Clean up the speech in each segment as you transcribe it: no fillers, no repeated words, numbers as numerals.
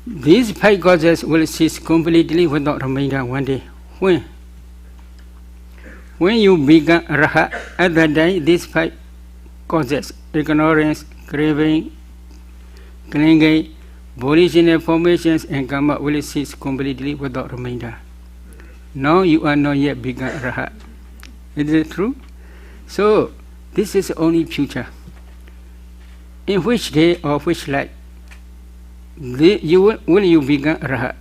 These 5 causes will cease completely without remainder one day. When you become Rahat, at that time these 5 causes, ignorance, craving, clinging, volitional formations and karma will cease completely without remainder. Now you are not yet become Rahat. Is it true? So this is only future. In which day or which life will you become Rahat?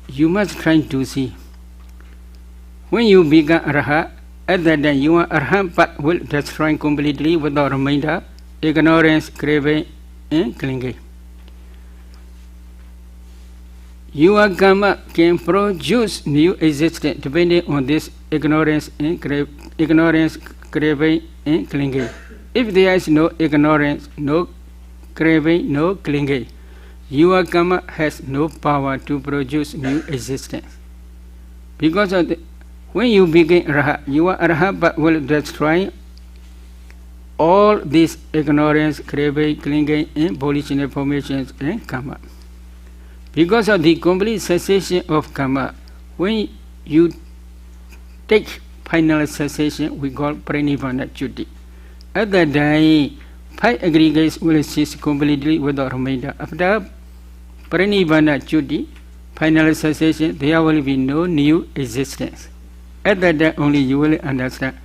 You must try to see. When you become Rahat, at that time your Arhat path will destroy completely without remainder, ignorance, craving and clinging. Your karma can produce new existence depending on this ignorance, craving and clinging. If there is no ignorance, no craving, no clinging, your karma has no power to produce new existence. Because of when you begin Rahat, your Arhat will destroy all these ignorance, craving, clinging and volitional formations and karma. Because of the complete cessation of karma, when you take final cessation, we call Nibbānna Chuti. At that time, 5 aggregates will cease completely without remainder. After Nibbānna Chuti, final cessation, there will be no new existence. At that time only you will understand.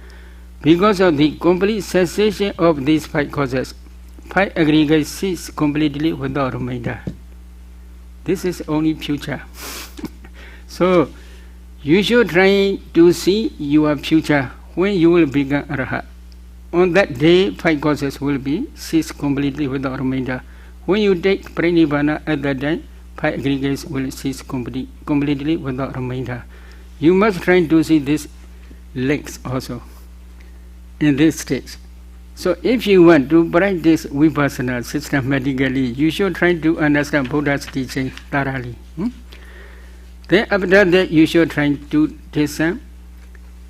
Because of the complete cessation of these 5 causes, 5 aggregates cease completely without remainder. This is only future. So you should try to see your future when you will become Arhat. On that day, 5 causes will be ceased completely without remainder. When you take Nibbānna, at that time, 5 aggregates will cease completely without remainder. You must try to see these links also in this stage. So if you want to practice Vipassana systematically, you should try to understand Buddha's teaching thoroughly. Then after that, you should try to discern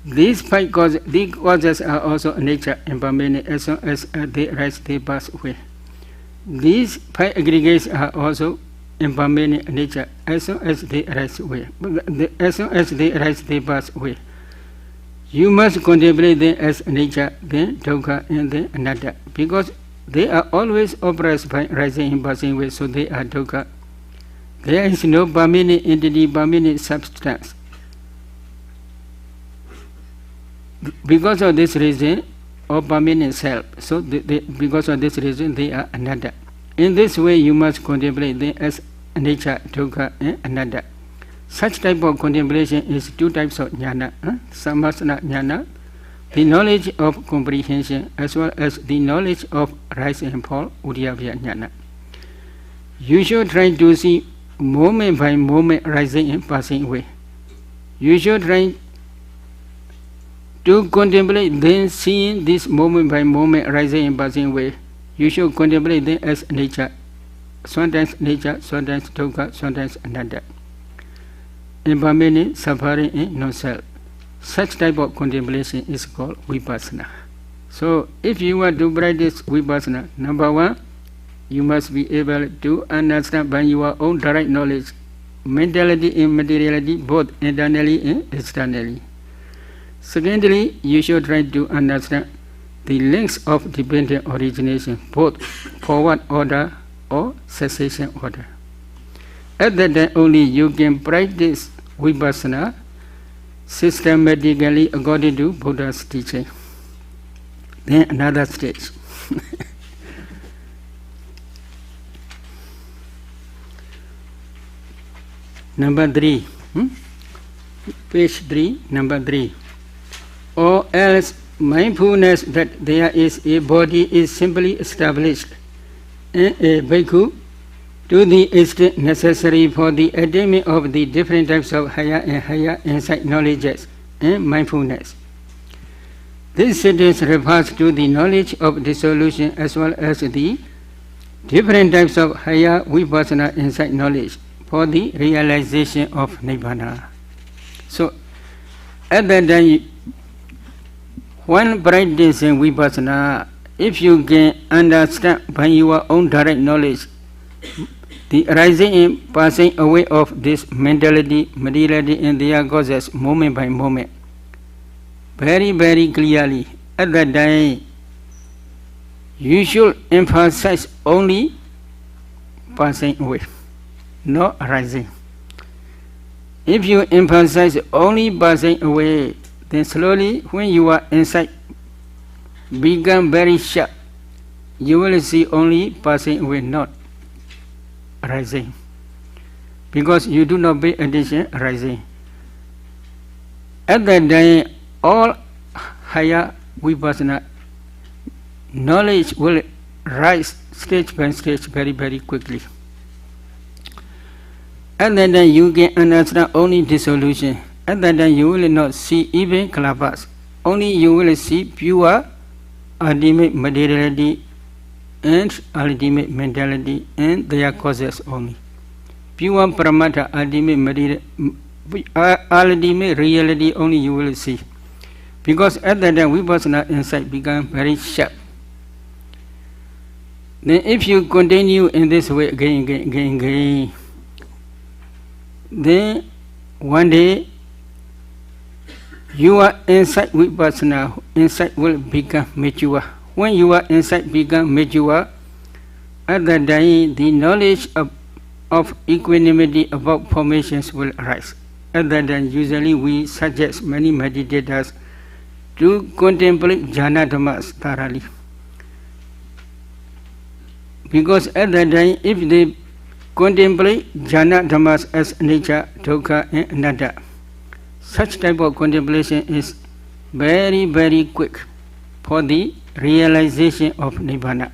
these 5 causes. These causes are also nature impermanent as long as they arise, they pass away. These 5 aggregates are also impermanent nature as long as they arise away. As long as they arise, they pass away. You must contemplate them as nature, then dukkha, and then anatta, because they are always oppressed by rising and passing away, so they are dukkha. There is no permanent entity, permanent substance. Because of this reason, or permanent self, so because of this reason, they are anatta. In this way, you must contemplate them as nature, dukkha, and anatta. Such type of contemplation is 2 types of jnana, samasana jnana, the knowledge of comprehension, as well as the knowledge of rise and fall, uddiyabhya jnana. You should try to see moment by moment rising and passing away. You should try to contemplate then seeing this moment by moment rising and passing away. You should contemplate them as nature, sometimes dukkha, sometimes anatta. Impermanent, suffering, and non-self. Such type of contemplation is called Vipassana. So, if you want to practice Vipassana, number 1, you must be able to understand by your own direct knowledge mentality and materiality, both internally and externally. Secondly, you should try to understand the links of dependent origination, both forward order or cessation order. At that time only you can practice Vipassana systematically according to Buddha's teaching. Then another stage. Number 3. Page 3, number 3. Or else mindfulness that there is a body is simply established in a bhikkhu to the extent necessary for the attainment of the different types of higher and higher insight knowledges and mindfulness. This sentence refers to the knowledge of dissolution as well as the different types of higher Vipassana insight knowledge for the realization of Nibbānna. So, at that time, when practicing Vipassana, if you can understand by your own direct knowledge The arising and passing away of this mentality, materiality, and their causes moment by moment, very, very clearly. At that time, you should emphasize only passing away, not arising. If you emphasize only passing away, then slowly, when you are inside, become very sharp. You will see only passing away, not arising. Because you do not pay attention arising. At that time, all higher vipassana knowledge will rise stage by stage very, very quickly. At that time, you can understand only dissolution. At that time, you will not see even kalapas. Only you will see pure ultimate materiality and ultimate mentality and their causes only. Pure pramata, ultimate reality only you will see. Because at that time, vipassana insight become very sharp. Then if you continue in this way again, then one day your insight vipassana, insight will become mature. When your insight become mature, at that time the knowledge of equanimity about formations will arise. At that time, usually we suggest many meditators to contemplate jhana dhammas thoroughly. Because at that time, if they contemplate jhana dhammas as nature, dukkha and anatta, such type of contemplation is very, very quick for the realization of Nibbānna.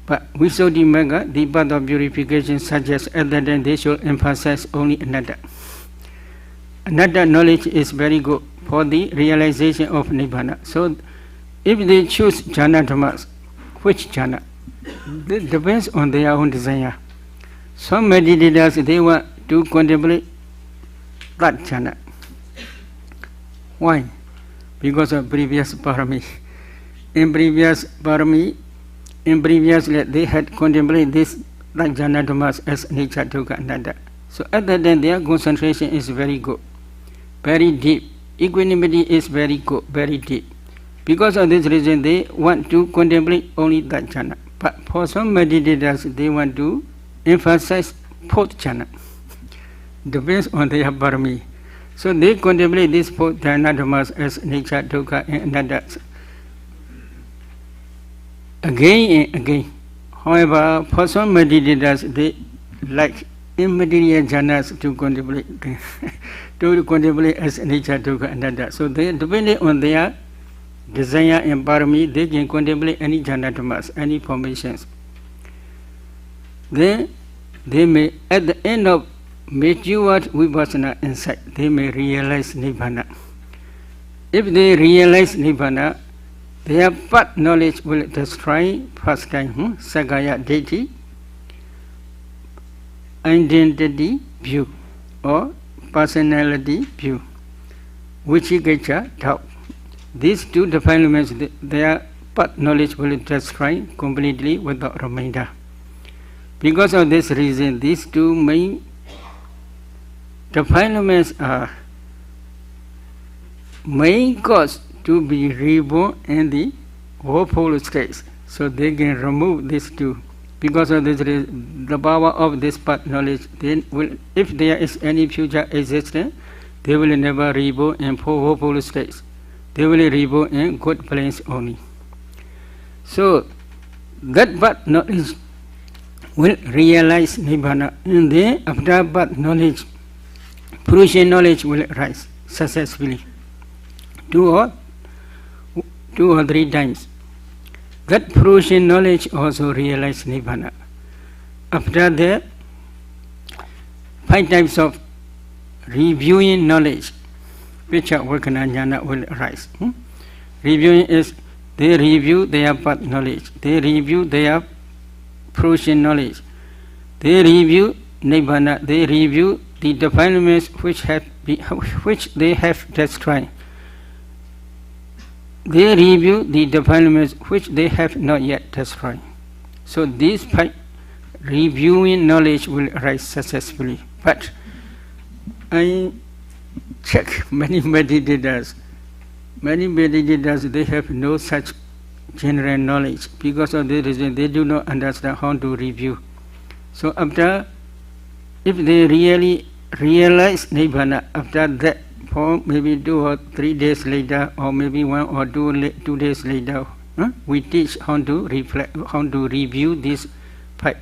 But Visuddhimagga, the path of purification, suggests at that time they should emphasize only anatta. Anatta knowledge is very good for the realization of Nibbānna. So if they choose jhana dhammas, which jhana? It depends on their own desire. Some meditators, they want to contemplate that jhana. Why? Because of previous parami. In previous parami, they had contemplated this like jhana dhammas as nature, dukkha, anatta. So at that time, their concentration is very good, very deep. Equanimity is very good, very deep. Because of this reason, they want to contemplate only that jhana. But for some meditators, they want to emphasize fourth jhana. Depends on their parami. So they contemplate this fourth jhana dhammas as nature, dukkha, and anatta again and again. However, for some meditators, they like immaterial jhanas to contemplate to contemplate as nature, dukkha, anatta. So they, depending on their desire and parami, they can contemplate any jhana dhammas, any formations. Then they may, at the end of matured vipassana insight, they may realize Nibbānna. If they realize Nibbānna, their path knowledge will destroy first time Sakaya deity, identity view or personality view, Vicikiccha doubt. These two defilements, their path knowledge will destroy completely without remainder. Because of this reason, these two main defilements are main cause to be reborn in the woeful states. So they can remove these two. Because of this, the power of this path knowledge, then will, if there is any future existence, they will never reborn in four woeful states. They will reborn in good planes only. So that path knowledge will realize Nibbānna, and then after path knowledge, fruition knowledge will rise successfully. Two or three times. That fruition knowledge also realizes Nibbānna. After that, 5 types of reviewing knowledge, which are Vakana Jnana, will arise. Reviewing is, they review their path knowledge, they review their fruition knowledge, they review Nibbānna, they review the defilements which they have destroyed. They review the defilements which they have not yet destroyed. So these 5 reviewing knowledge will arise successfully. But I check many meditators. Many meditators, they have no such general knowledge. Because of this reason, they do not understand how to review. So after, if they really realize Nibbānna, after that, for maybe 2 or 3 days later, or maybe 1 or 2 days later, we teach how to reflect, how to review this pipe,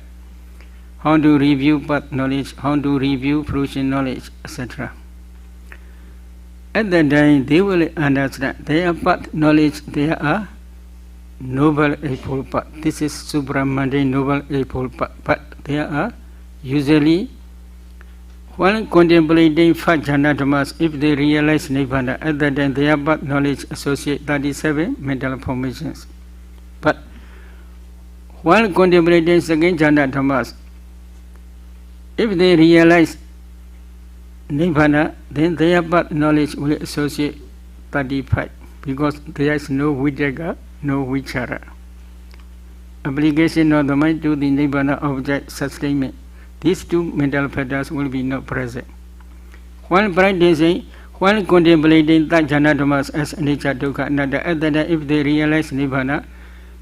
how to review path knowledge, how to review fruition knowledge, etc. At that time, they will understand their path knowledge, they are noble eightfold path. This is supramundane noble eightfold path. But they are usually, while contemplating five jhana dhammas, if they realize Nibbānna, at that time their path knowledge associate 37 mental formations. But while contemplating second jhana dhammas, if they realize Nibbānna, then their path knowledge will associate 35, because there is no vijaga, no vichara. Application of the mind to the Nibbānna object sustainment. These two mental factors will be not present. While practicing, while contemplating that jhana dhammas as anicca, dukkha, anatta, at that time, if they realize Nibbānna,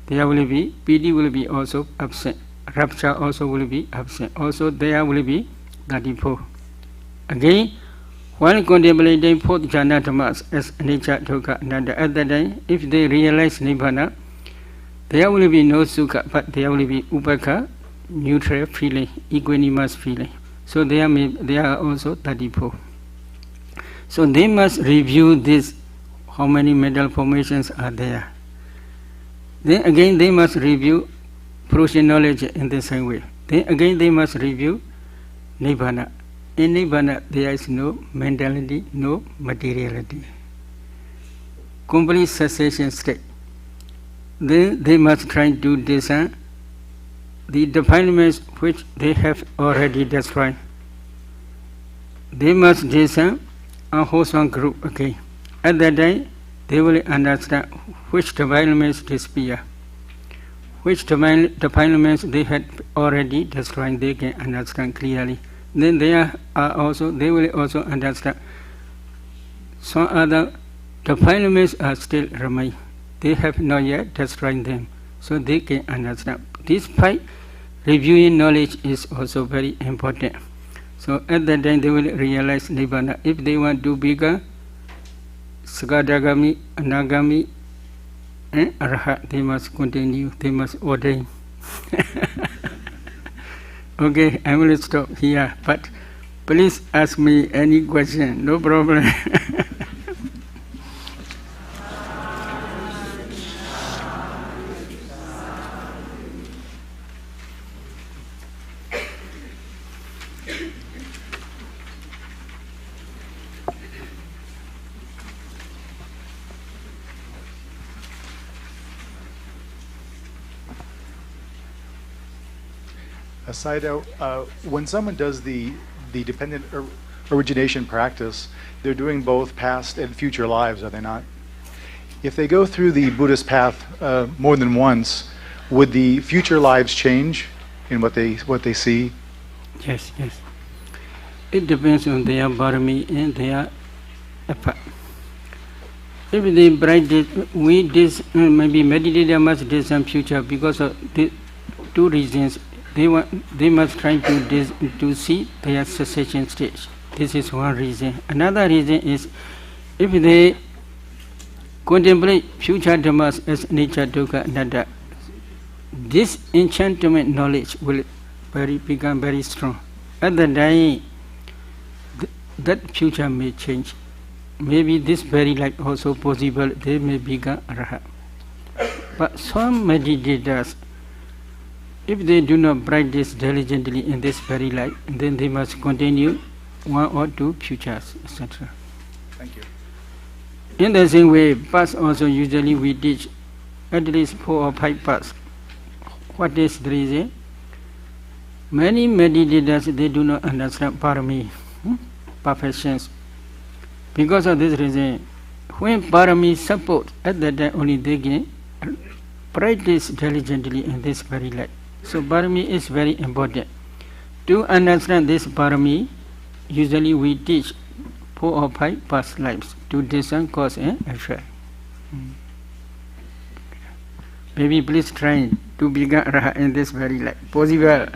there will be, piti will be also absent. Rapture also will be absent. Also there will be 34. Again, while contemplating fourth jhana dhammas as anicca, dukkha, anatta, at that time, if they realize Nibbānna, there will be no sukha, but there will be upekkha, neutral feeling, equanimous feeling. So there are also 34. So they must review this, how many mental formations are there. Then again they must review fruition knowledge in the same way. Then again they must review Nibbānna. In Nibbānna there is no mentality, no materiality. Complete cessation state. Then they must try to discern the defilements which they have already destroyed. They must discern unwholesome group again. At that time, they will understand which defilements disappear, which defilements they had already destroyed. They can understand clearly. Then they will also understand some other defilements are still remain. They have not yet destroyed them, so they can understand. This five reviewing knowledge is also very important. So at that time they will realize Nibbānna. If they want to become Sakadagami, Anagami, and Arhat, they must continue, they must ordain. Okay, I will stop here, but please ask me any question, no problem. When someone does the dependent origination practice, they're doing both past and future lives, are they not? If they go through the Buddhist path more than once, would the future lives change in what they see? Yes, yes. It depends on their bharami and their effort. If they practice, maybe meditator must do some future because of the two reasons. They must try to see their cessation stage. This is one reason. Another reason is if they contemplate future dhammas as anicca, dukkha, anatta, this enchantment knowledge will become very strong. At the time, that future may change. Maybe this very life also possible, they may become arhat. But some meditators, if they do not practice diligently in this very life, then they must continue 1 or 2 futures, etc. Thank you. In the same way, paths also usually we teach at least 4 or 5 paths. What is the reason? Many meditators, they do not understand parami, perfections. Because of this reason, when parami support, at that time only they can practice diligently in this very life. So parami is very important. To understand this parami, usually we teach 4 or 5 past lives to discern cause and effect. Maybe please try to become Arhat in this very life. Possible.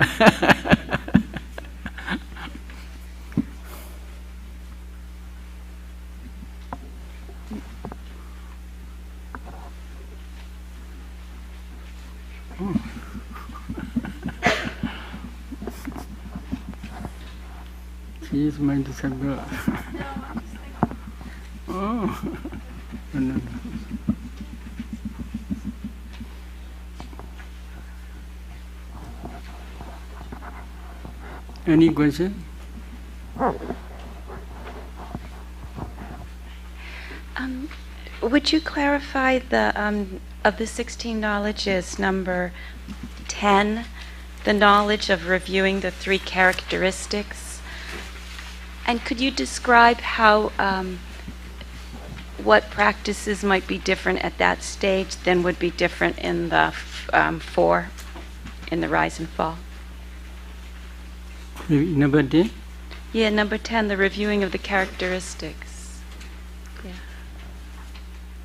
She is my disciple. Oh. No. Any question? Would you clarify the of the 16 knowledges, number 10, the knowledge of reviewing the 3 characteristics? And could you describe how what practices might be different at that stage than would be different in the 4, in the rise and fall? Number 10? Yeah, number 10, the reviewing of the characteristics. Yeah.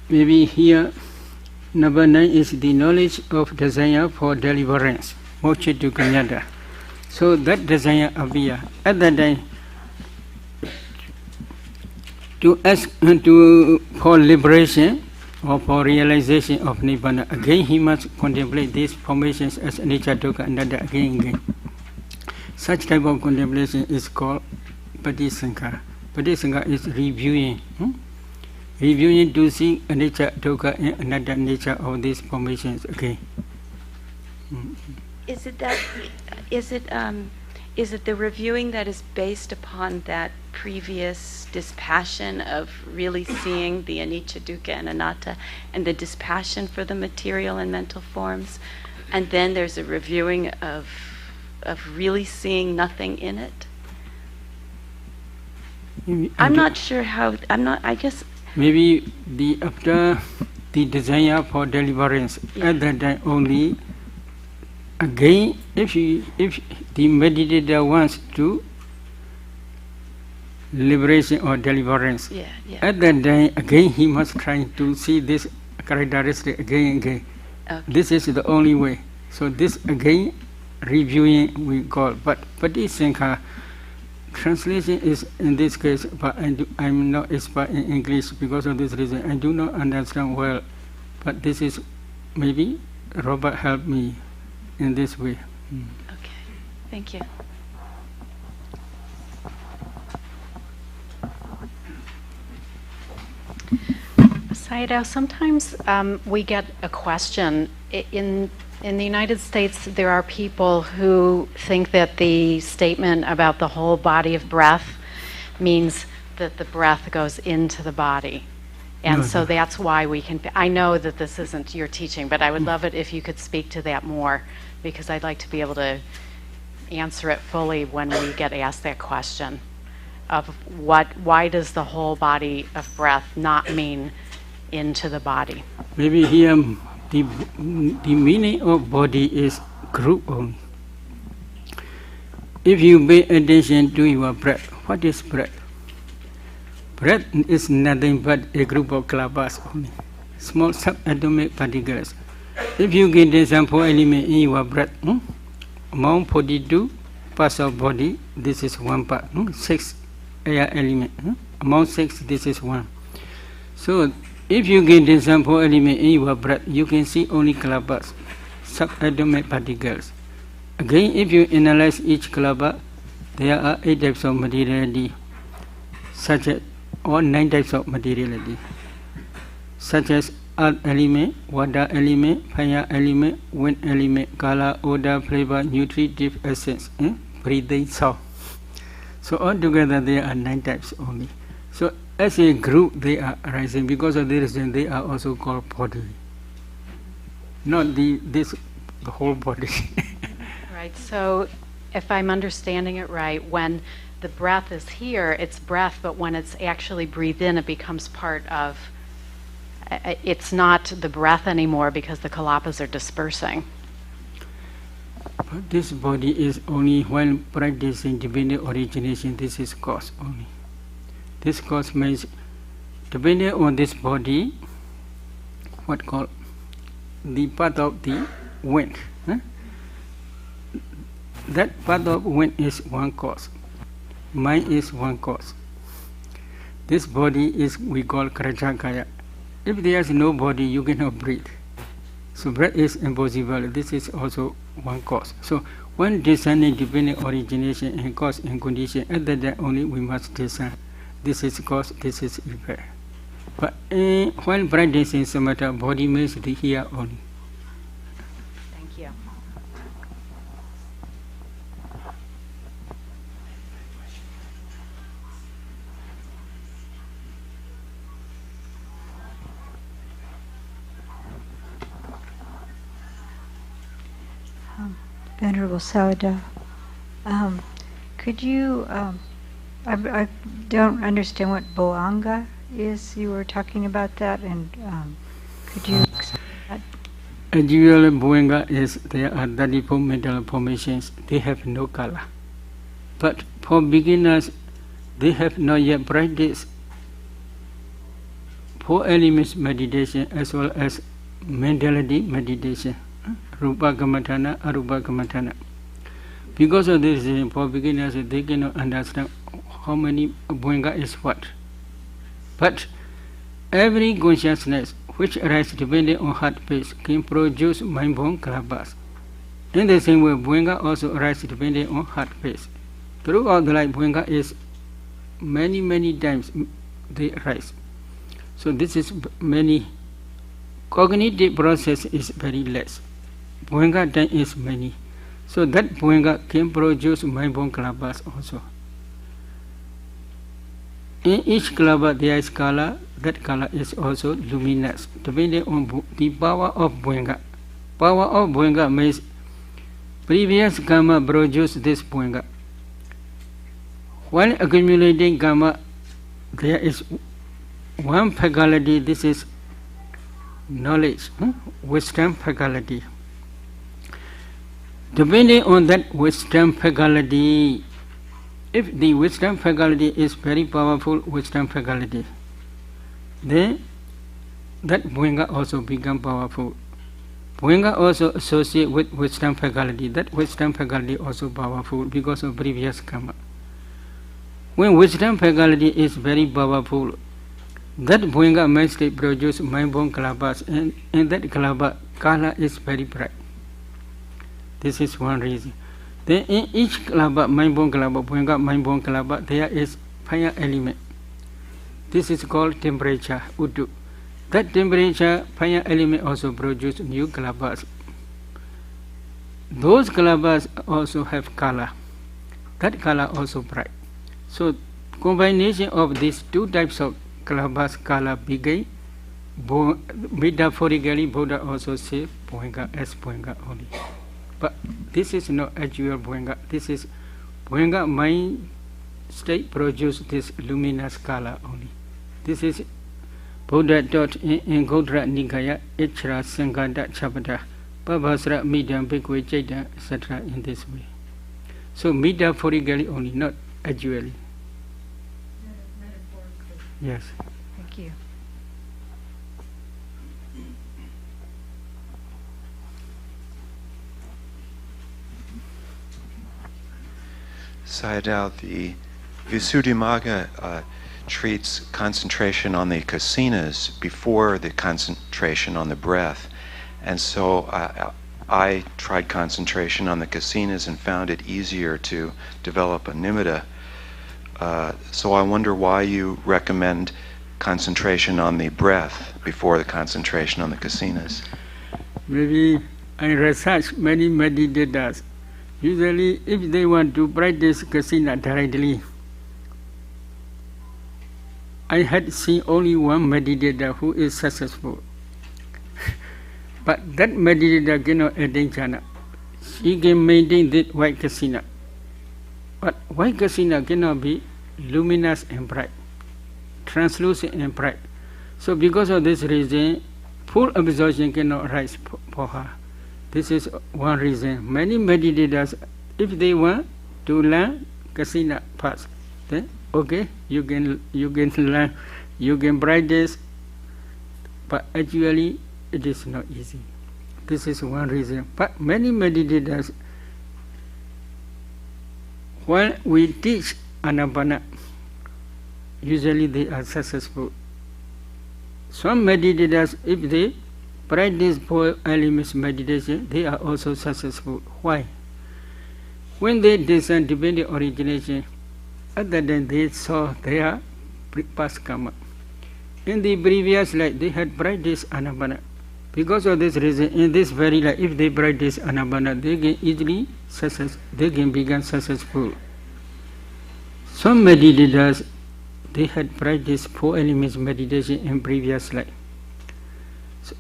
Maybe here, number 9 is the knowledge of desire for deliverance, moksha to kanyata. So that desire appear at that time to ask for liberation or for realization of Nibbānna. Again, he must contemplate these formations as anicca, dukkha, anatta again and again. Such type of contemplation is called patisankhara. Patisankhara is reviewing. Reviewing to see anicca, dukkha, and anatta nature of these formations again. Is it that? Is it the reviewing that is based upon that previous dispassion of really seeing the anicca, dukkha, and anatta, and the dispassion for the material and mental forms, and then there's a reviewing of really seeing nothing in it? I'm not sure how. I guess. Maybe after the desire for deliverance, at that time only. Again, if the meditator wants to liberation or deliverance, at that time again he must try to see this characteristic again and again. Okay. This is the only way. So this again reviewing we call, but patisankhara translation is in this case, but I'm not expert in English because of this reason. I do not understand well, but this is maybe Robert helped me in this way. Okay, thank you. Sayadaw, sometimes we get a question. In the United States, there are people who think that the statement about the whole body of breath means that the breath goes into the body. And so that's why we can. I know that this isn't your teaching, but I would love it if you could speak to that more, because I'd like to be able to answer it fully when we get asked that question of why does the whole body of breath not mean into the body? Maybe here the meaning of body is group only. If you pay attention to your breath, what is breath? Breath is nothing but a group of clappers only, small subatomic particles. If you get some 4 elements in your breath, among 42 parts of body, this is 1 part, 6 air elements. Among 6, this is 1. So if you get some 4 elements in your breath, you can see only clappers, subatomic particles. Again, if you analyze each clapper, there are 8 types of materiality, such as or 9 types of materiality, such as earth element, water element, fire element, wind element, color, odor, flavor, nutritive essence, breathing, sound. So altogether there are 9 types only. So as a group they are arising. Because of this reason they are also called body, not the whole body. Right. So if I'm understanding it right, when the breath is here, it's breath, but when it's actually breathed in, it becomes part of, it's not the breath anymore because the kalapas are dispersing. But this body is only while practicing dependent origination, this is cause only. This cause means depending on this body, what called the path of the wind. That path of wind is one cause. Mind is one cause. This body is we call Krajakaya. If there is no body, you cannot breathe. So breath is impossible. This is also one cause. So when discerning dependent origination and cause and condition, at that time only we must discern. This is cause, this is effect. But while practicing samatha, body means the here only. Thank you. Venerable Sayadaw, could you, I don't understand what Bhoanga is. You were talking about that, and could you explain that? Actually, Bhoanga is, there are 34 mental formations. They have no color. But for beginners, they have not yet practiced 4 elements meditation as well as mentality meditation. Rupa Kamatana, Arupa Kamatana. Because of this, for beginners, they cannot understand how many Bhoanga is what. But every consciousness which arises depending on heart pace can produce mind-born kalabas. In the same way, Bhoanga also arises depending on heart pace. Throughout the life, Bhoanga is many times they arise. So this is many. Cognitive process is very less. Bhoanga time is many. So that Bhoanga can produce mind-born kalabas also. In each kalaba there is kala. That kala is also luminous, depending on the power of Bhoanga. Power of Bhoanga means previous karma produce this Bhoanga. While accumulating karma, there is one faculty. This is knowledge, wisdom faculty. Depending on that wisdom faculty, if the wisdom faculty is very powerful wisdom faculty, then that Bhoanga also become powerful. Bhoanga also associate with wisdom faculty. That wisdom faculty also powerful because of previous karma. When wisdom faculty is very powerful, that Bhoanga may produce mind-born kalabas, and that kalaba kala is very bright. This is one reason. Then in each kalaba, mind-born kalaba, Bhoanga mind-born kalaba, there is fire element. This is called temperature, Udu. That temperature, fire element also produce new kalabas. Those kalabas also have color. That color also bright. So combination of these two types of kalabas kala begin. Metaphorically, Buddha also says Bhoanga as Bhoanga only. But this is not actual Bhoanga. This is Bhoanga mind state produce this luminous color only. This is Buddha taught in Godra Nikaya, Ichra Sangada Chabada, Babasra Midam Bhikkhve Chaita, etc. in this way. So metaphorically only, not actually. Yes. Thank you. Sayadaw, the Visuddhimagga treats concentration on the kasinas before the concentration on the breath. And so I tried concentration on the kasinas and found it easier to develop a nimitta. So I wonder why you recommend concentration on the breath before the concentration on the kasinas. Maybe I research many meditators. Usually, if they want to practice kasina directly, I had seen only one meditator who is successful. But that meditator cannot attain jhana. She can maintain that white kasina. But white kasina cannot be luminous and bright, translucent and bright. So because of this reason, full absorption cannot rise for her. This is one reason. Many meditators, if they want to learn kasina parts, then okay, you can learn, you can practice, but actually it is not easy. This is one reason. But many meditators, when we teach Anapanna, usually they are successful. Some meditators, if they practice 4 elements meditation, they are also successful. Why? When they discern dependent origination, other than they saw their past karma. In the previous life, they had practiced Anapanna. Because of this reason, in this very life, if they practice Anapanna, they can easily they can become successful. Some meditators, they had practiced 4 elements meditation in previous life. So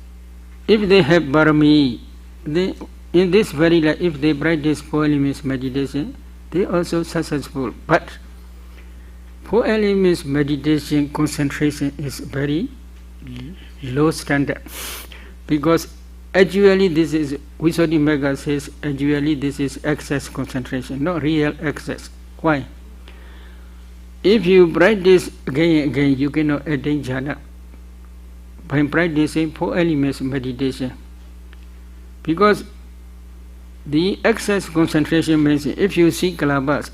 if they have Barami, they, in this very life, if they practice 4 elements meditation, they also successful. But 4 elements meditation concentration is very low standard. Because actually this is, Visuddhimagga says, actually this is excess concentration, not real excess. Why? If you practice again and again, you cannot attain jhana by practicing 4 elements meditation. Because the excess concentration means if you see kalabas,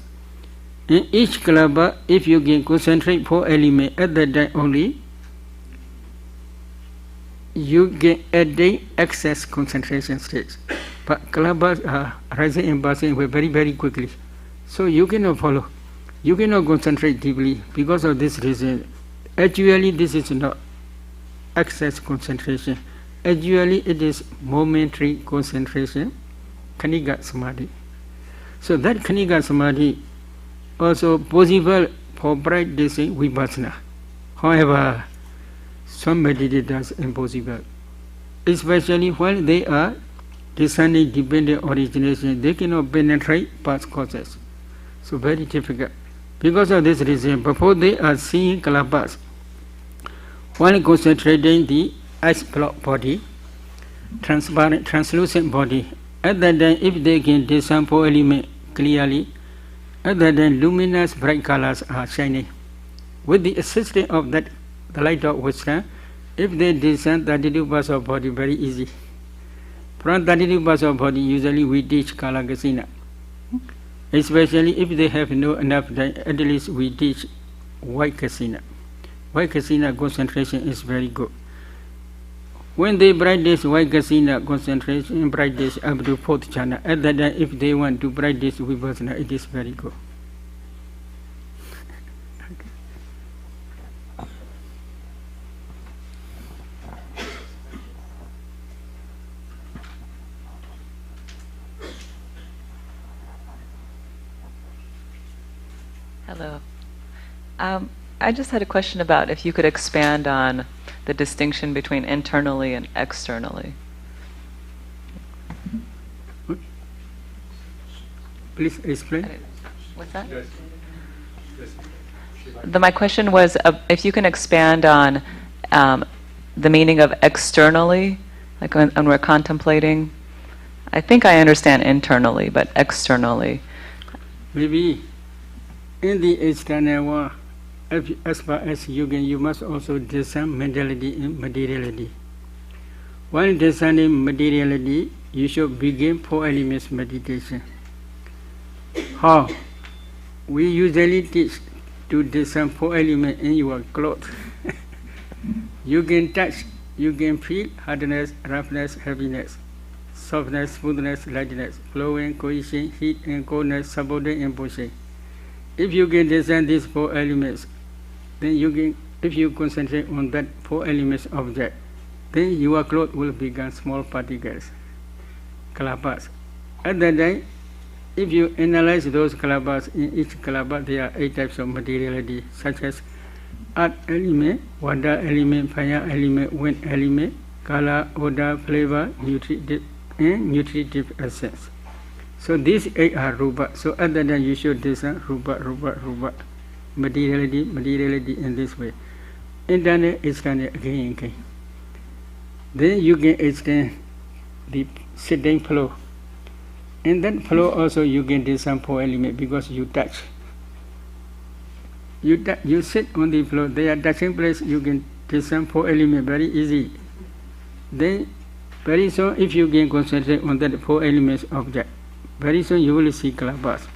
in each kalaba, if you can concentrate 4 elements at that time only, you can attain excess concentration stage. But kalabas are rising and passing away very, very quickly. So you cannot follow. You cannot concentrate deeply because of this reason. Actually, this is not excess concentration. Actually, it is momentary concentration, Khanika Samadhi. So that Khanika Samadhi also possible for practicing Vipassana. However, some meditators impossible. Especially when they are discerning dependent origination, they cannot penetrate past causes. So very difficult. Because of this reason, before they are seeing kalabas, while concentrating the ice block body, transparent, translucent body, at that time, if they can discern 4 elements clearly, at that time, luminous bright colors are shining. With the assistance of that, the light of wisdom, if they discern 32 parts of body, very easy. From 32 parts of body, usually we teach Kala Kasina. Especially if they have no enough time, at least we teach white kasina. White kasina concentration is very good. When they practice white kasina concentration, practice up to 4th jhana, at that time if they want to practice vipassana, it is very good. Hello. I just had a question about if you could expand on the distinction between internally and externally. Please explain. What's that? My question was if you can expand on the meaning of externally, like when we're contemplating. I think I understand internally, but externally. Maybe in the external world, as far as you can, you must also discern mentality and materiality. While discerning materiality, you should begin 4 elements meditation. How? We usually teach to discern 4 elements in your clothes. You can touch, you can feel hardness, roughness, heaviness, softness, smoothness, lightness, flowing, cohesion, heat and coldness, supporting and pushing. If you can discern these 4 elements, then you can, if you concentrate on that 4 elements object, then your clothes will become small particles, kalabas. At that time, if you analyze those kalabas, in each kalaba there are 8 types of materiality, such as earth element, water element, fire element, wind element, color, odor, flavor, nutritive, and nutritive essence. So these 8 are rupa. So at that time you should discern rupa, rupa, rupa. Materiality, materiality in this way. Internal, external, again, again. Then you can extend the sitting flow. In that flow also you can discern four elements because you touch. You sit on the floor, they are touching place, you can discern four elements very easy. Then very soon if you can concentrate on that four elements object, very soon you will see clubbers.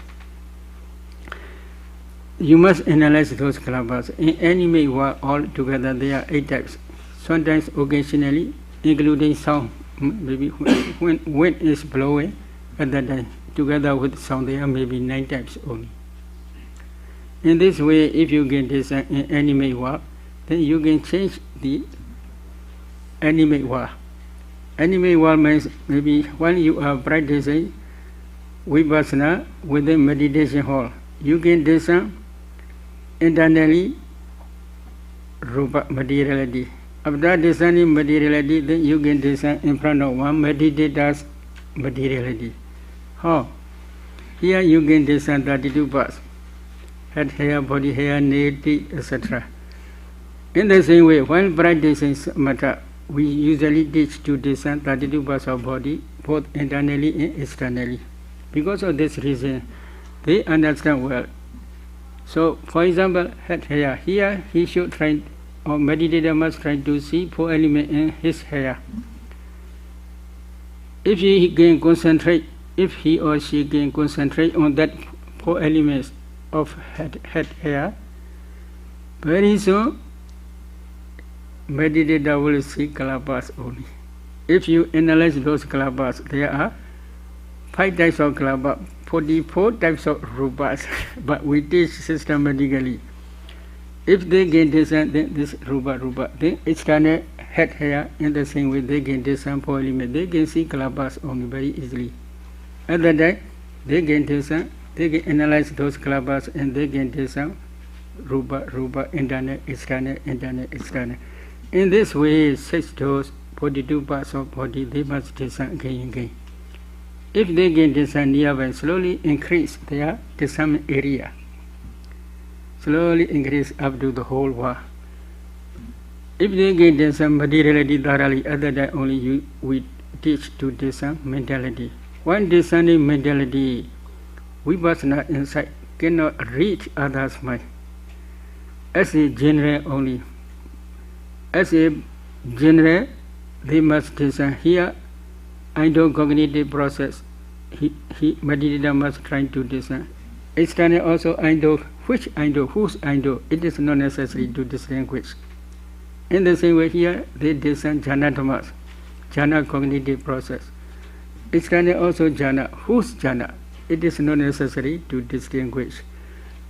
You must analyze those clubbers. In anime world all together there are 8 types. Sometimes occasionally, including sound, maybe when wind is blowing, at that time, together with sound there are maybe 9 types only. In this way, if you can design an anime world, then you can change the anime world. Anime world means maybe when you are practicing Vipassana within meditation hall, you can design internally rupa materiality. After designing materiality, then you can design in front of one meditator's materiality. How? Here you can design 32 parts. Head, hair, body, hair, nail, teeth, etc. In the same way, while practicing samatha, we usually teach to design 32 parts of body, both internally and externally. Because of this reason, they understand well. So, for example, head, hair. Here he should try, or meditator must try to see 4 elements in his hair. If he can concentrate, if he or she can concentrate on that 4 elements of head, hair, very soon meditator will see clubbers only. If you analyze those clubbers, there are 5 types of clubbers, 44 types of rupas, but we teach systematically. If they can discern this rupa, then external head hair in the same way they can discern 4 elements. They can see clubbers only very easily. At that time, they can discern, they can analyze those clubbers and they can discern rupa, internal, external, internal, external. In this way, 6 those 42 parts of body, they must discern again and again. If they can discern nearby, slowly increase their discernment area. Slowly increase up to the whole world. If they can discern materiality thoroughly, other than only we teach to discern mentality. When discerning mentality, Vipassana insight cannot reach others' mind. As a general only. As a general, they must discern here cognitive process. Meditator must try to discern. External also which whose it is not necessary to distinguish. In the same way here, they discern jhana dhammas, jhana cognitive process. External also jhana, whose jhana, it is not necessary to distinguish.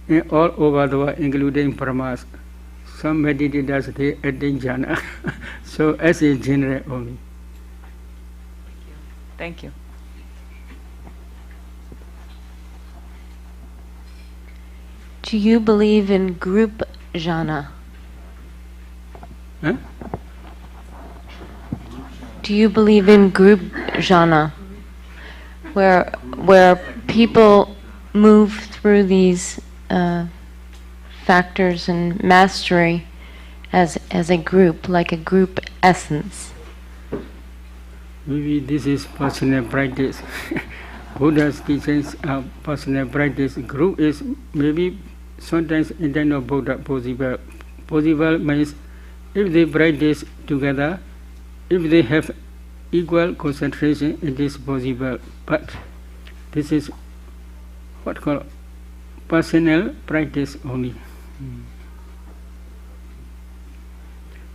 And all over the world, including Brahmas, some meditators, they attain jhana. So as a general only. Thank you. Do you believe in group jhana? Huh? Do you believe in group jhana, where people move through these factors and mastery as a group, like a group essence? Maybe this is personal practice. Buddha's teachings are personal practice. Group is maybe sometimes internal Buddha possible. Possible means if they practice together, if they have equal concentration, it is possible. But this is what called personal practice only.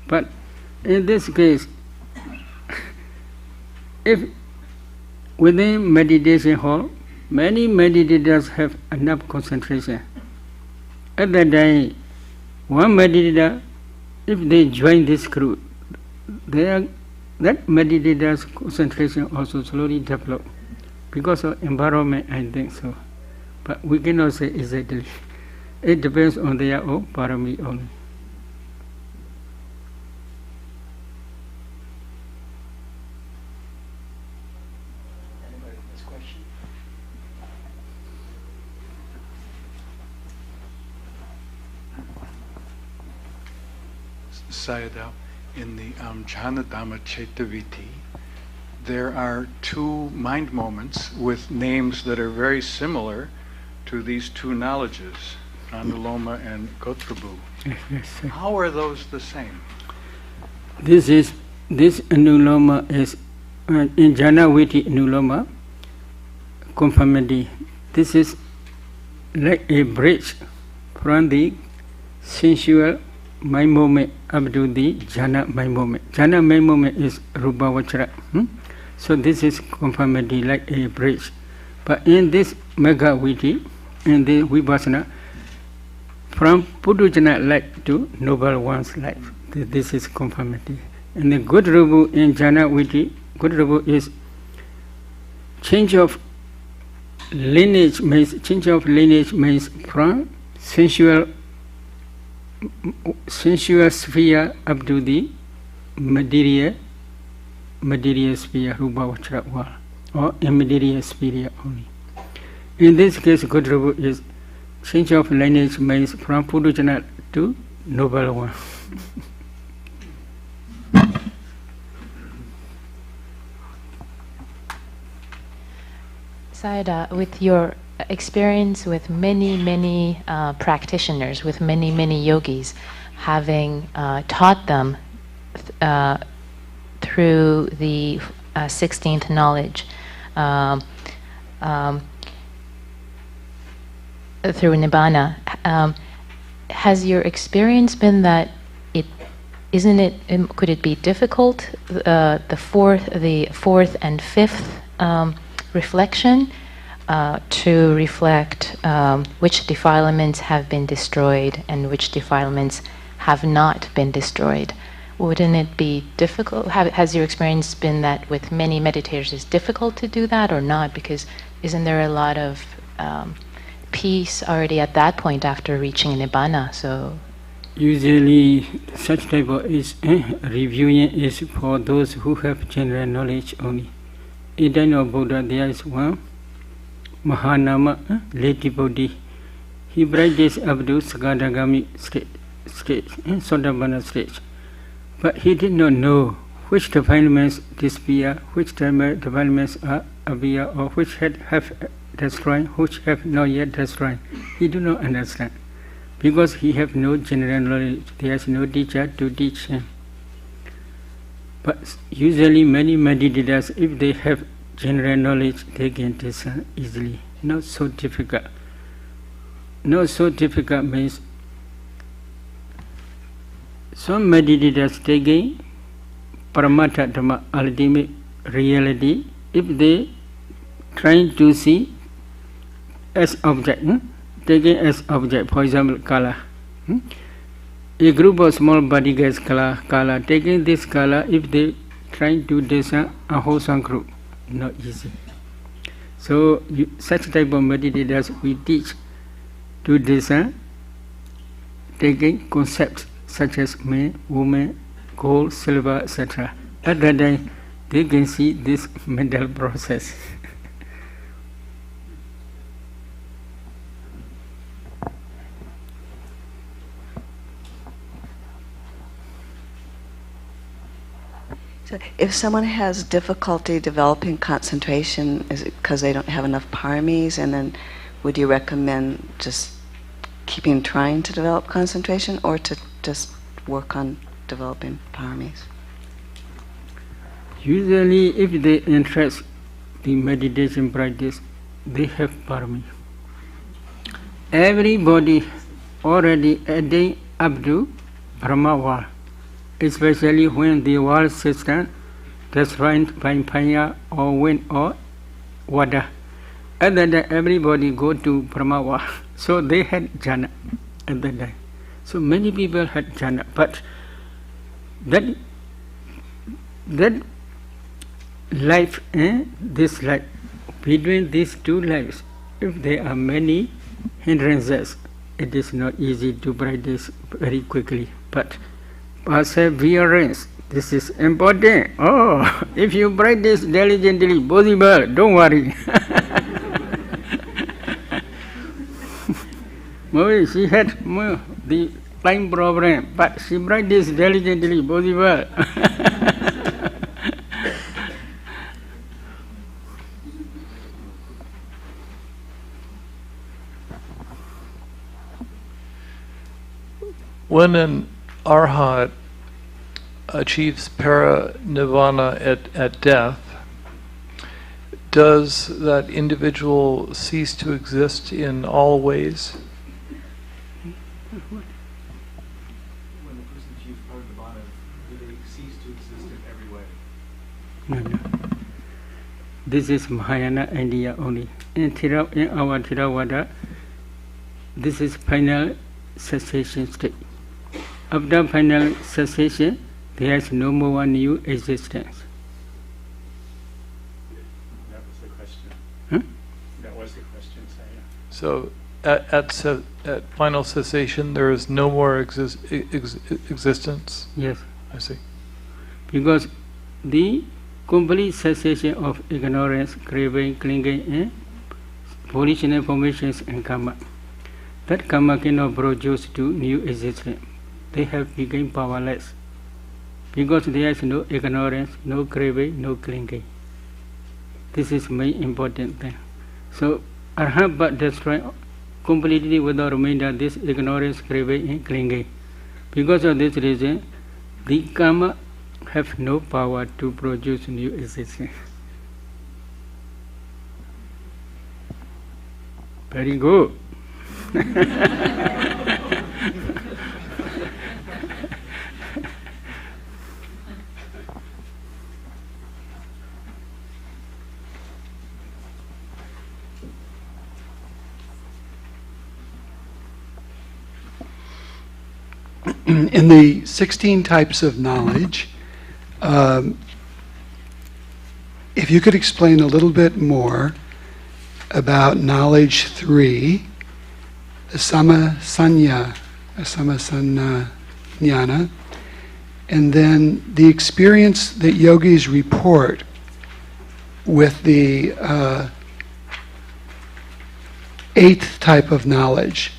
But in this case, if within meditation hall, many meditators have enough concentration. At that time, one meditator, if they join this group, that meditator's concentration also slowly develop. Because of environment, I think so. But we cannot say exactly. It depends on their own parami only. Sayadaw, in the Jhana Dhamma Cetaviti, there are two mind moments with names that are very similar to these two knowledges, Anuloma and Gotrabhu. Yes, sir. How are those the same? This Anuloma is in Janaviti Anuloma conformity. This is like a bridge from the sensual mind moment up to the jhana mind moment. Jhana mind moment is Rupa Vachara. So this is conformity like a bridge. But in this Mega Viti, in the Vipassana, from Putujana life to Noble One's life, this is conformity. And the good Rubu in Jhana Viti, good Rubu is change of lineage means from sensual sphere up to the material sphere, Rupa Vachara world, or immaterial sphere only. In this case, good Rupa is change of lineage means from Purujana to Noble One. Sayadaw, with your experience with many practitioners, with many yogis, having taught them through the 16th knowledge, through Nibbānna, has your experience been that could it be difficult, the fourth and fifth reflection, to reflect which defilements have been destroyed and which defilements have not been destroyed? Wouldn't it be difficult? Has your experience been that with many meditators it's difficult to do that or not? Because isn't there a lot of peace already at that point after reaching Nibbānna? So usually such type of reviewing is for those who have general knowledge only. In the time of Buddha there is one Mahanama, Lady Bodhi. He practiced up to Sakadagami stage, Sotapanna stage. But he did not know which defilements disappear, which defilements are appear, or which have destroyed, which have not yet destroyed. He do not understand. Because he have no general knowledge, there is no teacher to teach him. But usually many meditators, if they have general knowledge, they can discern easily. Not so difficult. Not so difficult means some meditators taking Paramatha Dhamma, ultimate reality, if they trying to see as object, taking as object, for example, color. A group of small body gets color, taking this color, if they trying to discern a wholesome group, not easy. So such type of meditators we teach to discern, taking concepts such as man, woman, gold, silver, etc. At that time, they can see this mental process. So if someone has difficulty developing concentration, is it because they don't have enough paramis? And then would you recommend just trying to develop concentration, or to just work on developing paramis? Usually if they interest the meditation practice, they have parami. Everybody already adding up to Brahma wall, especially when the wall system destroyed by fire or wind or water. At that time everybody go to Brahma wall. So they had jhana at that time. So many people had jhana, but that life and this life, between these two lives, if there are many hindrances, it is not easy to practice very quickly. But perseverance, this is important. Oh, if you practice diligently, possible, don't worry. She had the time problem, but she practiced diligently, possible. when an arhat achieves para-nibbānna at death, does that individual cease to exist in all ways? When the person achieves para-nibbānna, do they cease to exist in every way? No. This is Mahayana idea only. In our Theravada, this is final cessation state. After final cessation, there is no more new existence. That was the question. Huh? That was the question, Saya. So at final cessation, there is no more existence? Yes. I see. Because the complete cessation of ignorance, craving, clinging, and volitional formations and karma. That karma cannot produce to new existence. They have become powerless. Because there is no ignorance, no craving, no clinging. This is main important thing. So Arhat but destroy completely without remainder this ignorance, craving, and clinging. Because of this reason, the karma have no power to produce new existence. Very good. In the 16 types of knowledge, if you could explain a little bit more about knowledge 3, the Sammasanya Jnana, and then the experience that yogis report with the 8th type of knowledge,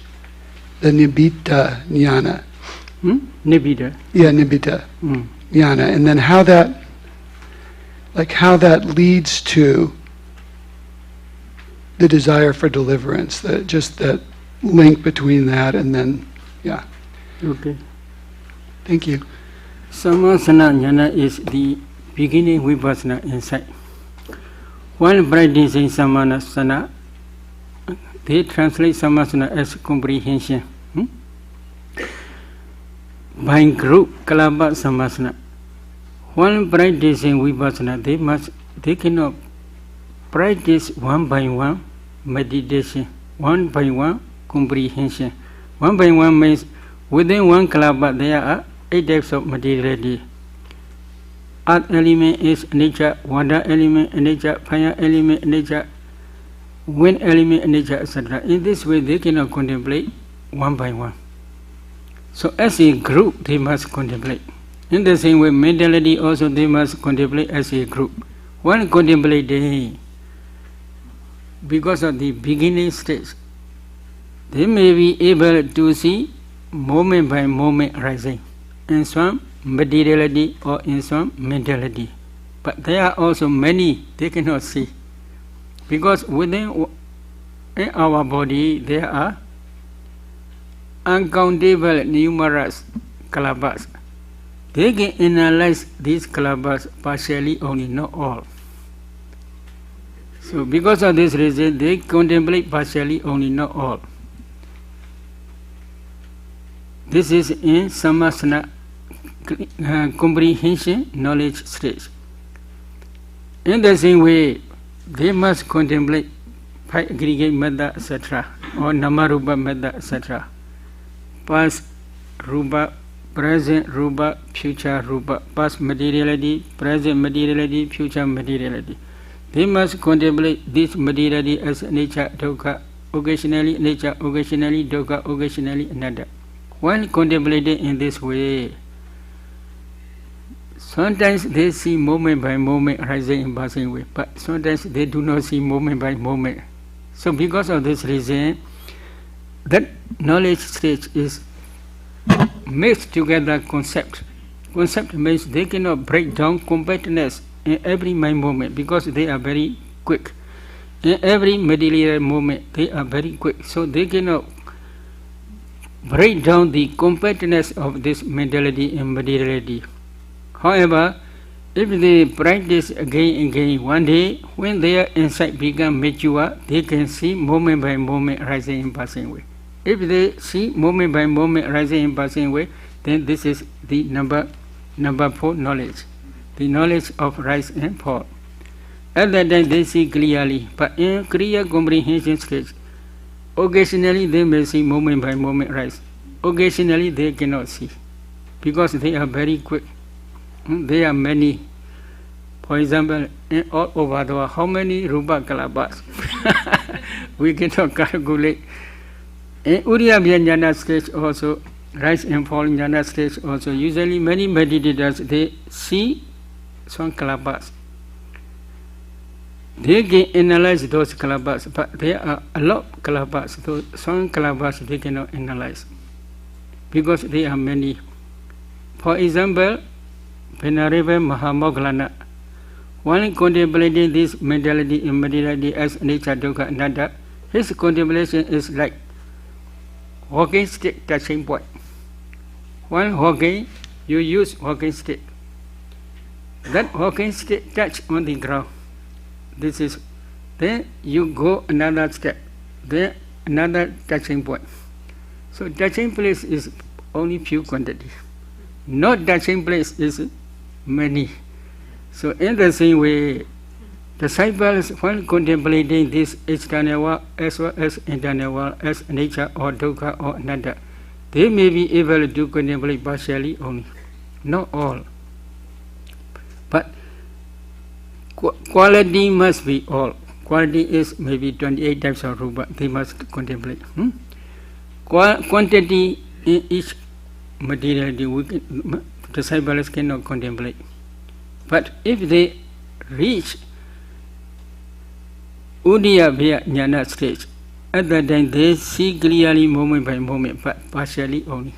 the Nibbānna Jnana. Nibbānna. Yeah, Nibbānna Jnana, and then how that leads to the desire for deliverance, just that link between that and then, yeah. Okay. Thank you. Sammasana Jnana is the beginning vipassana insight. While practicing Sammasana, they translate Sammasana as comprehension. By group, Kalapa Sammasana. While practicing vipassana, they cannot practice one by one meditation, one by one comprehension. One by one means within one Kalapa there are 8 types of materiality. Earth element is nature, water element nature, fire element nature, wind element nature, etc. In this way they cannot contemplate one by one. So as a group they must contemplate. In the same way mentality also they must contemplate as a group. One contemplate day, because of the beginning stage, they may be able to see moment by moment rising in some materiality or in some mentality. But there are also many they cannot see. Because within in our body there are uncountable numerous kalapas. They can analyze these kalapas partially only, not all. So because of this reason, they contemplate partially only, not all. This is in Sammasana comprehension knowledge stage. In the same way, they must contemplate 5 aggregate method, etc., or Namarupa method, etc. Past rupa, present rupa, future rupa, past materiality, present materiality, future materiality. They must contemplate this materiality as nature, dukkha, occasionally nature, occasionally dukkha, occasionally anatta. While contemplating in this way, sometimes they see moment by moment rising and passing away, but sometimes they do not see moment by moment. So because of this reason, that knowledge stage is mixed together concept. Concept means they cannot break down compactness in every mind moment because they are very quick. In every material moment they are very quick, so they cannot break down the compactness of this mentality and materiality. However, if they practice again and again, one day, when their insight becomes mature, they can see moment by moment rising and passing away. If they see moment by moment rising and passing away, then this is the number 4 knowledge, the knowledge of rise and fall. At that time they see clearly, but in clear comprehension stage, occasionally they may see moment by moment rise. Occasionally they cannot see, because they are very quick. There are many. For example, in all over the world, how many rupa kalabas? We cannot calculate. In Uriyabhya Jnana stage also, rise and fall Jnana stage also, usually many meditators, they see some kalabas. They can analyze those kalabas, but there are a lot of kalabas. So some kalabas they cannot analyze, because there are many. For example, Venerable Mahamoggallana, while contemplating this mentality and materiality as nature, dukkha, anatta, his contemplation is like walking stick touching point. While walking, you use walking stick. That walking stick touch on the ground. This is, then you go another step, then another touching point. So touching place is only few quantity. Not touching place is many. So in the same way, disciples, while contemplating this external world as well as internal world as nature or dukkha or anatta, they may be able to contemplate partially only, not all. But quality must be all. Quality is maybe 28 types of rupa, they must contemplate. Quantity in each materiality, disciples cannot contemplate. But if they reach Udiyabhya Jnana stage, at that time they see clearly moment by moment, but partially only.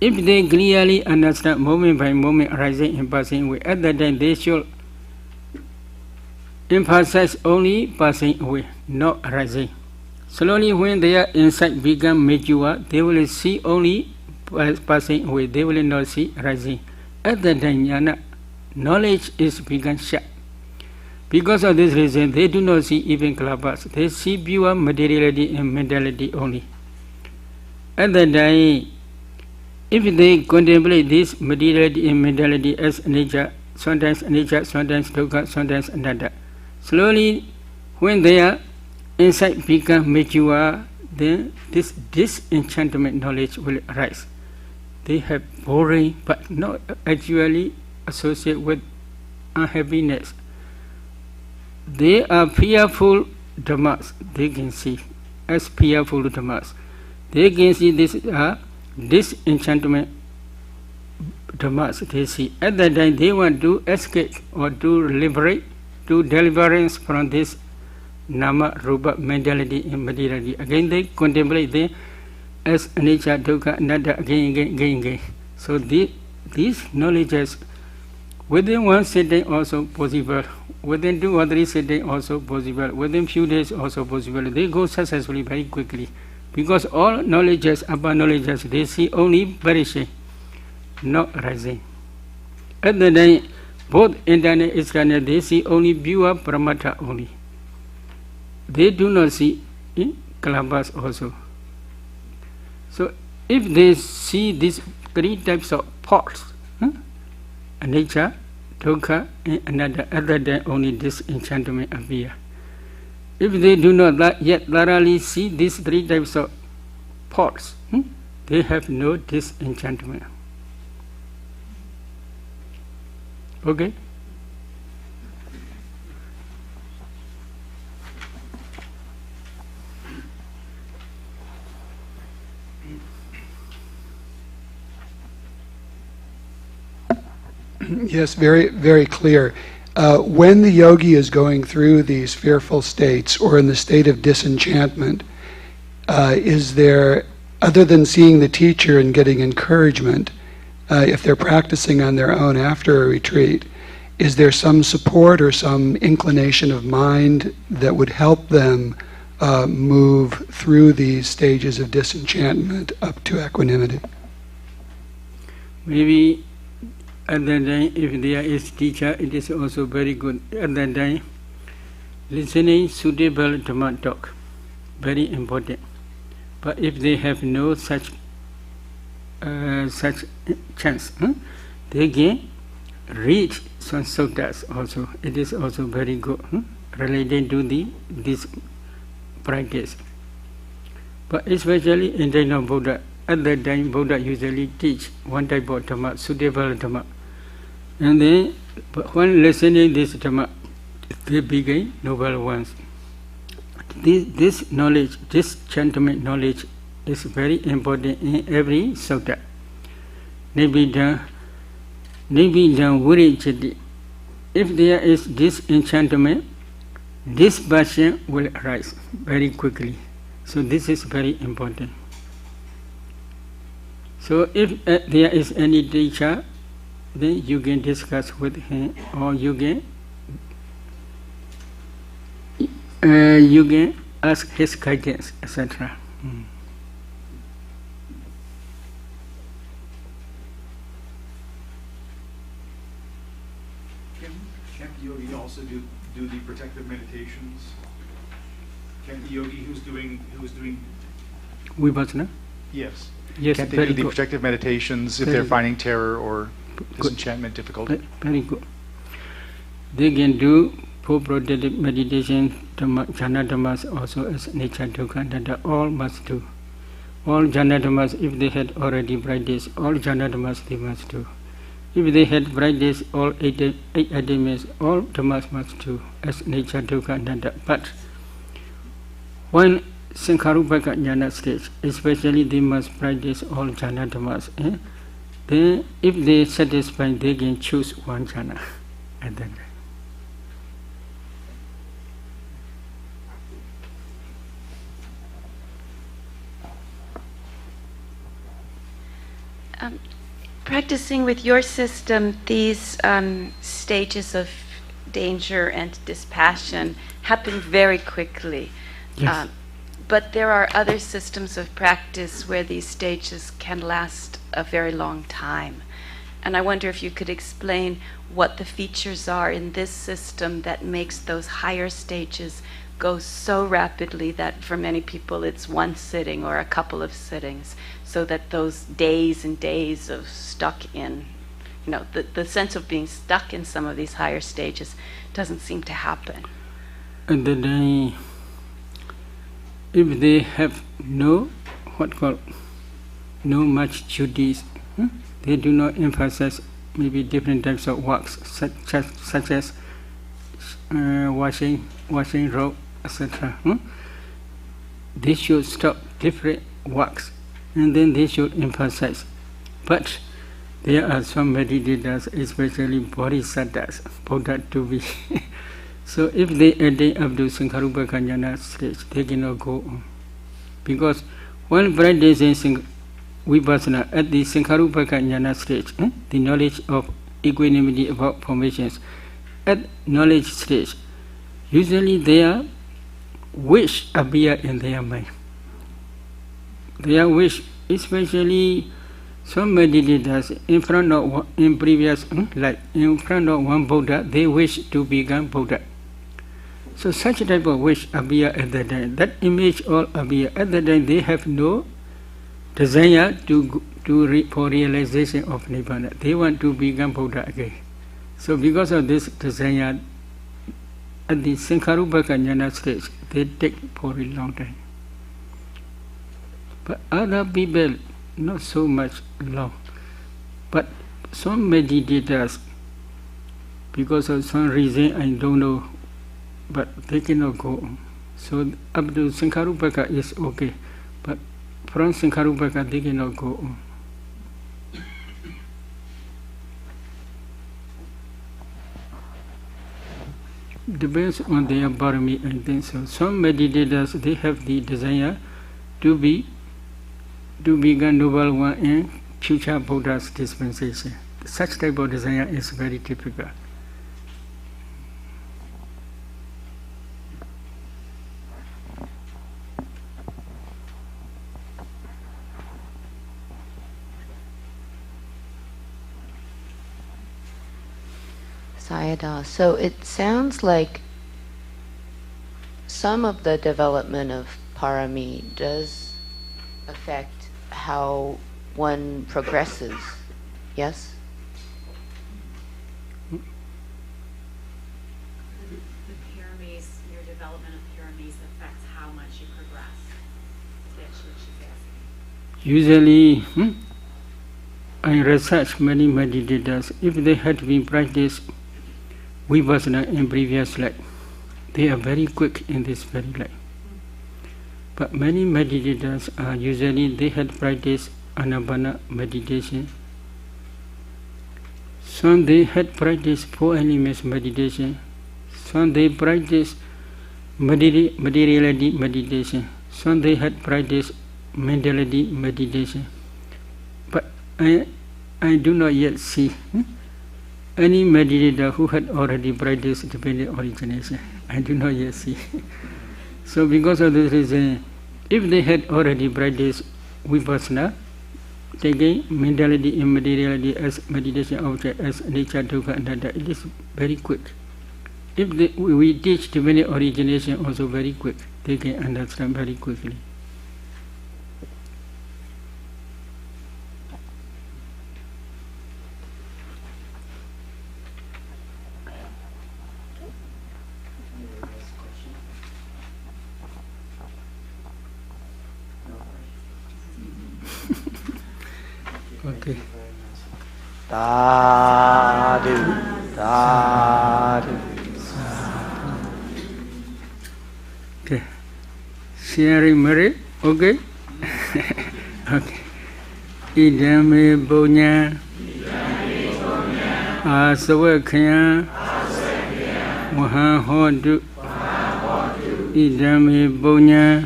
If they clearly understand moment by moment arising and passing away, at that time they should emphasize only passing away, not arising. Slowly when their insight become mature, they will see only passing away, they will not see rising. At that time jnana, knowledge is become sharp. Because of this reason, they do not see even kalabas, they see pure materiality and mentality only. At that time, if they contemplate this materiality and mentality as nature, sometimes dukkha, sometimes anatta, slowly when their insight become mature, then this disenchantment knowledge will arise. They have boring, but not actually associated with unhappiness. They are fearful dhammas, they can see as fearful dhammas. They can see this disenchantment dhammas, they see. At that time they want to escape or to liberate, to deliverance from this nama, rupa, mentality and materiality. Again they contemplate them as nature, dukkha, anatta, again. So these knowledges within one sitting also possible, within 2 or 3 sitting also possible, within few days also possible. They go successfully very quickly, because all knowledges, upper knowledges, they see only perishing, not rising. At the time, both internal and external, they see only pure pramata only. They do not see kalabas also. So if they see these 3 types of thoughts, nature, dukkha, and anatta, at that time only disenchantment appear. If they do not yet thoroughly see these 3 types of thoughts, they have no disenchantment. Okay? Yes, very, very clear. When the yogi is going through these fearful states or in the state of disenchantment, is there, other than seeing the teacher and getting encouragement, if they're practicing on their own after a retreat, is there some support or some inclination of mind that would help them move through these stages of disenchantment up to equanimity? Maybe at that time, if there is teacher, it is also very good. At that time, listening suitable Dhamma talk, very important. But if they have no such chance, they can read some suttas also. It is also very good related to this practice. But especially in time of Buddha, at that time Buddha usually teach one type of Dhamma, suitable Dhamma. And then when listening this Dhamma, they became noble ones. This knowledge, this gentleman knowledge is very important in every sutta. Nibbānna Vurichati. If there is this enchantment, this passion will arise very quickly. So this is very important. So if there is any teacher, then you can discuss with him, or you can ask his guidance, etc. Can't the yogi also do the protective meditations? Can't the yogi who's doing Vipassana? Yes. Yes, Can't they very do the good. protective meditations if Very they're good. finding terror or disenchantment difficult? Very good. They can do for protective meditation, jhana dhammas also as nature dukkha, that all must do. All jhana dhammas, if they had already practiced, all jhana dhammas they must do. If they had practiced all eight items, all dhammas must do as nature dukkha, anatta. But when Sankharupaka jhana stage, especially they must practice all jhana dhammas. Then if they satisfy, they can choose one jhana at that time. Practicing with your system, these stages of danger and dispassion happen very quickly. Yes. But there are other systems of practice where these stages can last a very long time. And I wonder if you could explain what the features are in this system that makes those higher stages go so rapidly that for many people it's one sitting or a couple of sittings, so that those days and days of stuck in, the sense of being stuck in some of these higher stages doesn't seem to happen. And then if they have no much duties, they do not emphasize maybe different types of works such as washing robe, etc. They should stop different works and then they should emphasize. But there are some meditators, especially bodhisattvas, Buddha to be. So if they attain up to Sankharupaka jhana stage, they cannot go on. Because when practicing Vipassana at the Sankharupaka jhana stage, the knowledge of equanimity about formations, at knowledge stage, usually their wish appear in their mind. Their wish, especially some meditators in front of in previous life, in front of one Buddha, they wish to become Buddha. So such type of wish appear at that time. That image all appear at that time. They have no desire for realization of Nibbānna. They want to become Buddha again. So because of this desire, at the Sankharupaka jhana stage, they take for a long time. But other people, not so much long. But some meditators, because of some reason I don't know, but they cannot go on. So up to Sankharupaka is okay, but from Sankharupaka they cannot go on. Depends on their barami, I think so. Some meditators, they have the desire to become noble one in future Buddha's dispensation. Such type of desire is very typical. Sayadaw. So it sounds like some of the development of parami does affect how one progresses. Yes? The paramis, your development of paramis affects how much you progress. That's what she's asking. Usually, I research many meditators. If they had been practiced Vipassana in previous life, they are very quick in this very life. But many meditators are usually they had practiced Anapanna meditation. Some they had practiced four elements meditation. Some they practiced materiality meditation. Some they had practiced mentality meditation. But I do not yet see any meditator who had already practiced dependent origination. I do not yet see. So because of this reason, if they had already practiced Vipassana, taking mentality and materiality as meditation object, as nature, dukkha, anatta, it is very quick. If we teach dependent origination also very quick, they can understand very quickly. Okay. Sadhu, sadhu. Okay. Sharing merit, okay? Okay. Idame bonya. Asawakya. Wahahodu. Idame bonya.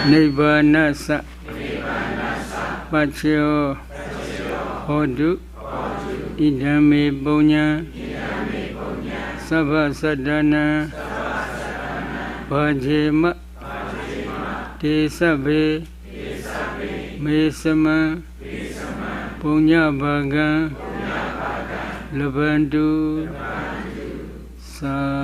Nibbānna sa. Pacho Hodu Idame Bonya Sabha Sadhana Bhajema Tesabe Mesama Punya Bhaga Labandu Sa